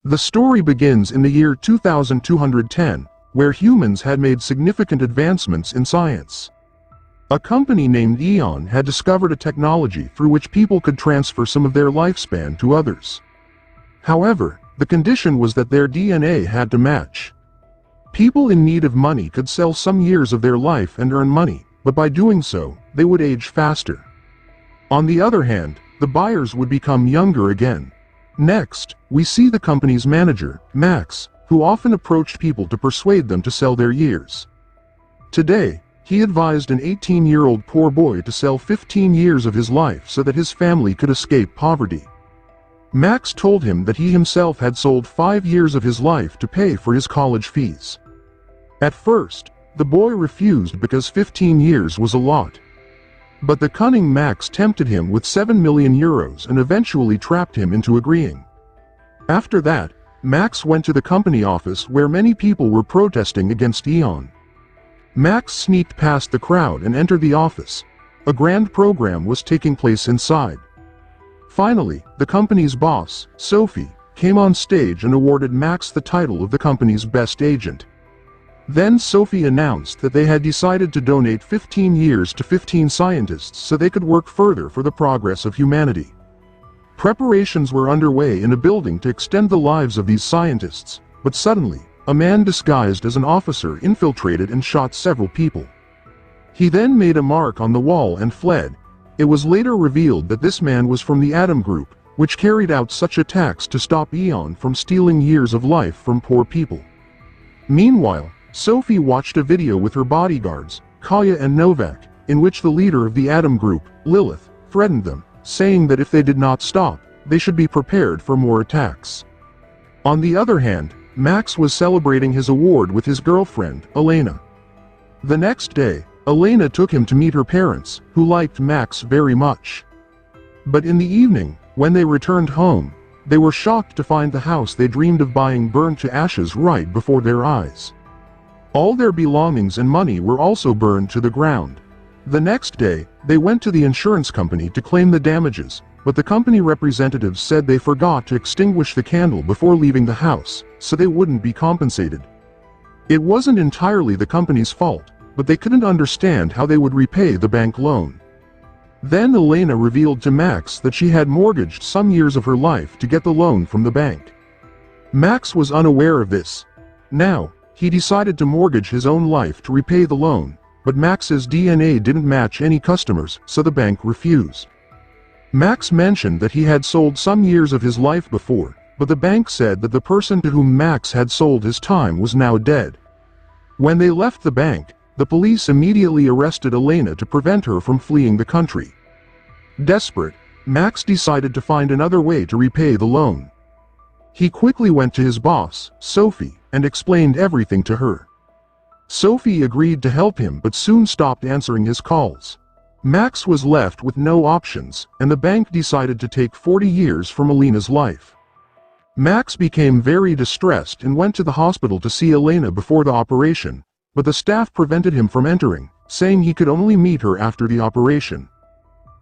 The story begins in the year 2210, where humans had made significant advancements in science. A company named Eon had discovered a technology through which people could transfer some of their lifespan to others. However, the condition was that their DNA had to match. People in need of money could sell some years of their life and earn money, but by doing so, they would age faster. On the other hand, the buyers would become younger again. Next, we see the company's manager, Max, who often approached people to persuade them to sell their years. Today, he advised an 18-year-old poor boy to sell 15 years of his life so that his family could escape poverty. Max told him that he himself had sold 5 years of his life to pay for his college fees. At first, the boy refused because 15 years was a lot. But the cunning Max tempted him with 7 million euros and eventually trapped him into agreeing. After that, Max went to the company office where many people were protesting against Eon. Max sneaked past the crowd and entered the office. A grand program was taking place inside. Finally, the company's boss, Sophie, came on stage and awarded Max the title of the company's best agent. Then Sophie announced that they had decided to donate 15 years to 15 scientists so they could work further for the progress of humanity. Preparations were underway in a building to extend the lives of these scientists, but suddenly, a man disguised as an officer infiltrated and shot several people. He then made a mark on the wall and fled. It was later revealed that this man was from the Atom Group, which carried out such attacks to stop Eon from stealing years of life from poor people. Meanwhile, Sophie watched a video with her bodyguards, Kaya and Novak, in which the leader of the Atom Group, Lilith, threatened them, saying that if they did not stop, they should be prepared for more attacks. On the other hand, Max was celebrating his award with his girlfriend, Elena. The next day, Elena took him to meet her parents, who liked Max very much. But in the evening, when they returned home, they were shocked to find the house they dreamed of buying burned to ashes right before their eyes. All their belongings and money were also burned to the ground. The next day, they went to the insurance company to claim the damages, but the company representatives said they forgot to extinguish the candle before leaving the house, so they wouldn't be compensated. It wasn't entirely the company's fault, but they couldn't understand how they would repay the bank loan. Then Elena revealed to Max that she had mortgaged some years of her life to get the loan from the bank. Max was unaware of this. Now, he decided to mortgage his own life to repay the loan, but Max's DNA didn't match any customers, so the bank refused. Max mentioned that he had sold some years of his life before, but the bank said that the person to whom Max had sold his time was now dead. When they left the bank, the police immediately arrested Elena to prevent her from fleeing the country. Desperate, Max decided to find another way to repay the loan. He quickly went to his boss, Sophie, and explained everything to her. Sophie agreed to help him but soon stopped answering his calls. Max was left with no options, and the bank decided to take 40 years from Elena's life. Max became very distressed and went to the hospital to see Elena before the operation, but the staff prevented him from entering, saying he could only meet her after the operation.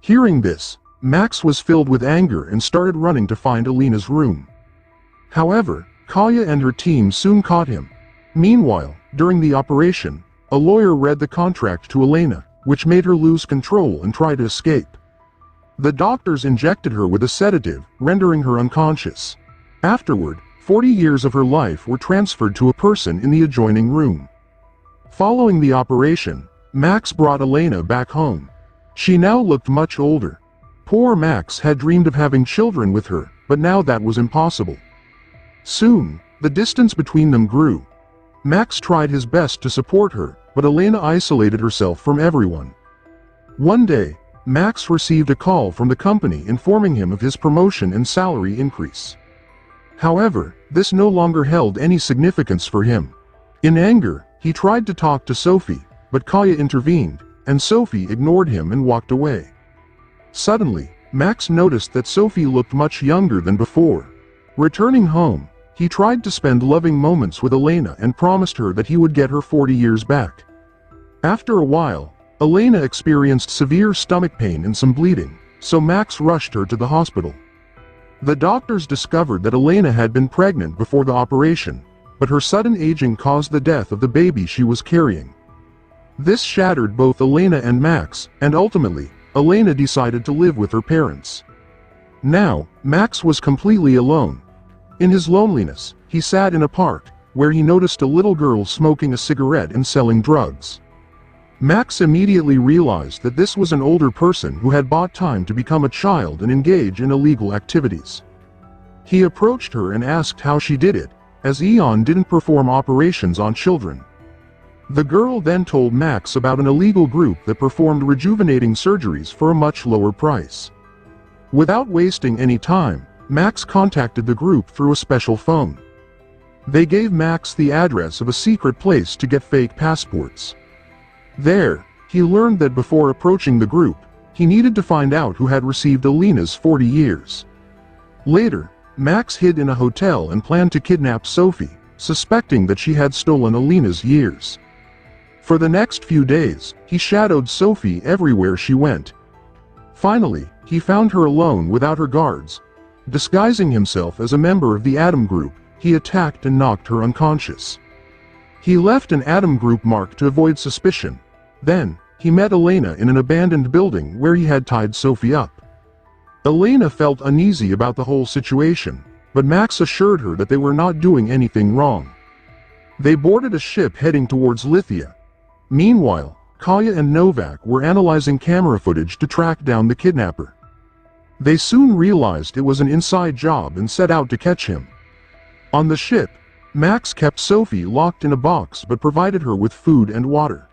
Hearing this, Max was filled with anger and started running to find Elena's room. However, Kaya and her team soon caught him. Meanwhile, during the operation, a lawyer read the contract to Elena, which made her lose control and try to escape. The doctors injected her with a sedative, rendering her unconscious. Afterward, 40 years of her life were transferred to a person in the adjoining room. Following the operation, Max brought Elena back home. She now looked much older. Poor Max had dreamed of having children with her, but now that was impossible. Soon, the distance between them grew. Max tried his best to support her, but Elena isolated herself from everyone. One day, Max received a call from the company informing him of his promotion and salary increase. However, this no longer held any significance for him. In anger, he tried to talk to Sophie, but Kaya intervened, and Sophie ignored him and walked away. Suddenly, Max noticed that Sophie looked much younger than before. Returning home, he tried to spend loving moments with Elena and promised her that he would get her 40 years back. After a while, Elena experienced severe stomach pain and some bleeding, so Max rushed her to the hospital. The doctors discovered that Elena had been pregnant before the operation, but her sudden aging caused the death of the baby she was carrying. This shattered both Elena and Max, and ultimately, Elena decided to live with her parents. Now, Max was completely alone. In his loneliness, he sat in a park, where he noticed a little girl smoking a cigarette and selling drugs. Max immediately realized that this was an older person who had bought time to become a child and engage in illegal activities. He approached her and asked how she did it, as Eon didn't perform operations on children. The girl then told Max about an illegal group that performed rejuvenating surgeries for a much lower price. Without wasting any time, Max contacted the group through a special phone. They gave Max the address of a secret place to get fake passports. There, he learned that before approaching the group, he needed to find out who had received Elena's 40 years. Later, Max hid in a hotel and planned to kidnap Sophie, suspecting that she had stolen Elena's years. For the next few days, he shadowed Sophie everywhere she went. Finally, he found her alone without her guards. Disguising himself as a member of the Atom Group, he attacked and knocked her unconscious. He left an Atom Group mark to avoid suspicion. Then, he met Elena in an abandoned building where he had tied Sophie up. Elena felt uneasy about the whole situation, but Max assured her that they were not doing anything wrong. They boarded a ship heading towards Lithia. Meanwhile, Kaya and Novak were analyzing camera footage to track down the kidnapper. They soon realized it was an inside job and set out to catch him. On the ship, Max kept Sophie locked in a box but provided her with food and water.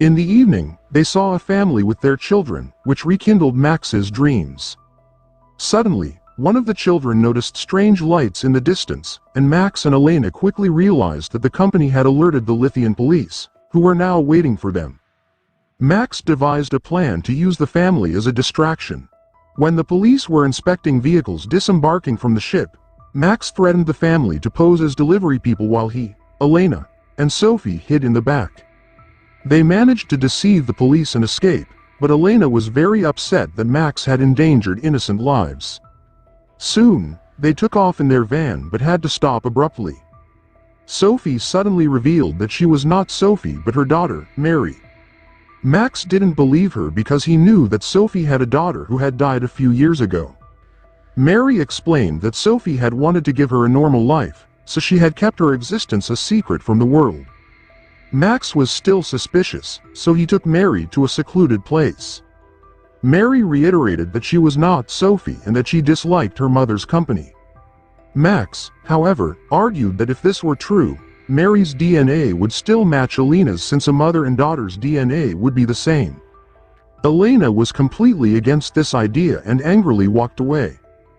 In the evening, they saw a family with their children, which rekindled Max's dreams. Suddenly, one of the children noticed strange lights in the distance, and Max and Elena quickly realized that the company had alerted the Lithian police, who were now waiting for them. Max devised a plan to use the family as a distraction. When the police were inspecting vehicles disembarking from the ship, Max threatened the family to pose as delivery people while he, Elena, and Sophie hid in the back. They managed to deceive the police and escape, but Elena was very upset that Max had endangered innocent lives. Soon, they took off in their van but had to stop abruptly. Sophie suddenly revealed that she was not Sophie but her daughter, Mary. Max didn't believe her because he knew that Sophie had a daughter who had died a few years ago. Mary explained that Sophie had wanted to give her a normal life, so she had kept her existence a secret from the world. Max was still suspicious, so he took Mary to a secluded place. Mary reiterated that she was not Sophie and that she disliked her mother's company. Max, however, argued that if this were true, Mary's DNA would still match Elena's since a mother and daughter's DNA would be the same. Elena was completely against this idea and angrily walked away.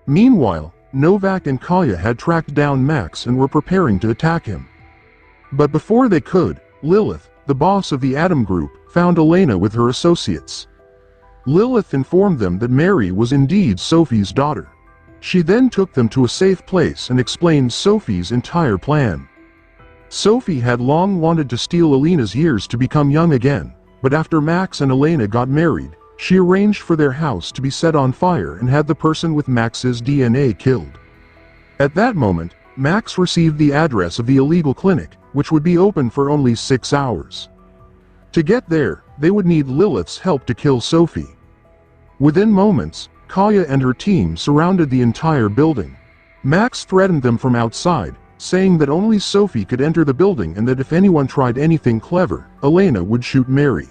Meanwhile, Novak and Kaya had tracked down Max and were preparing to attack him. But before they could, Lilith, the boss of the Atom Group, found Elena with her associates. Lilith informed them that Mary was indeed Sophie's daughter. She then took them to a safe place and explained Sophie's entire plan. Sophie had long wanted to steal Elena's years to become young again, but after Max and Elena got married, she arranged for their house to be set on fire and had the person with Max's DNA killed. At that moment, Max received the address of the illegal clinic, which would be open for only 6 hours. To get there, they would need Lilith's help to kill Sophie. Within moments, Kaya and her team surrounded the entire building. Max threatened them from outside, saying that only Sophie could enter the building and that if anyone tried anything clever, Elena would shoot Mary.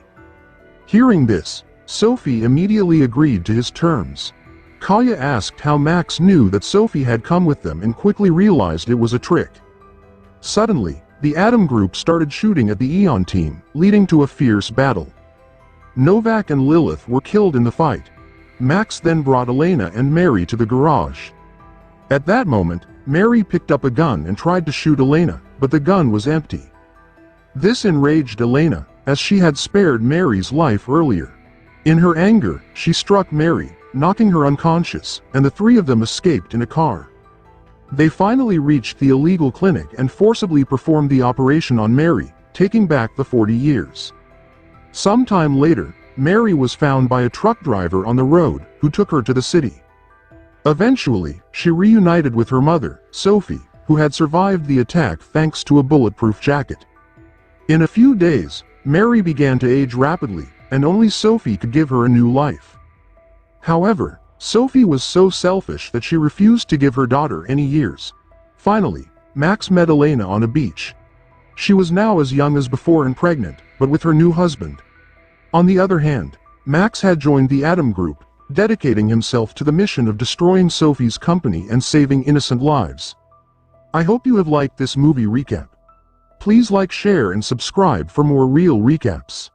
Hearing this, Sophie immediately agreed to his terms. Kaya asked how Max knew that Sophie had come with them and quickly realized it was a trick. Suddenly, the Atom Group started shooting at the Eon team, leading to a fierce battle. Novak and Lilith were killed in the fight. Max then brought Elena and Mary to the garage. At that moment, Mary picked up a gun and tried to shoot Elena, but the gun was empty. This enraged Elena, as she had spared Mary's life earlier. In her anger, she struck Mary, knocking her unconscious, and the three of them escaped in a car. They finally reached the illegal clinic and forcibly performed the operation on Mary, taking back the 40 years. Sometime later, Mary was found by a truck driver on the road, who took her to the city. Eventually, she reunited with her mother, Sophie, who had survived the attack thanks to a bulletproof jacket. In a few days, Mary began to age rapidly, and only Sophie could give her a new life. However, Sophie was so selfish that she refused to give her daughter any years. Finally, Max met Elena on a beach. She was now as young as before and pregnant, but with her new husband. On the other hand, Max had joined the Atom Group, dedicating himself to the mission of destroying Sophie's company and saving innocent lives. I hope you have liked this movie recap. Please like, share and subscribe for more real recaps.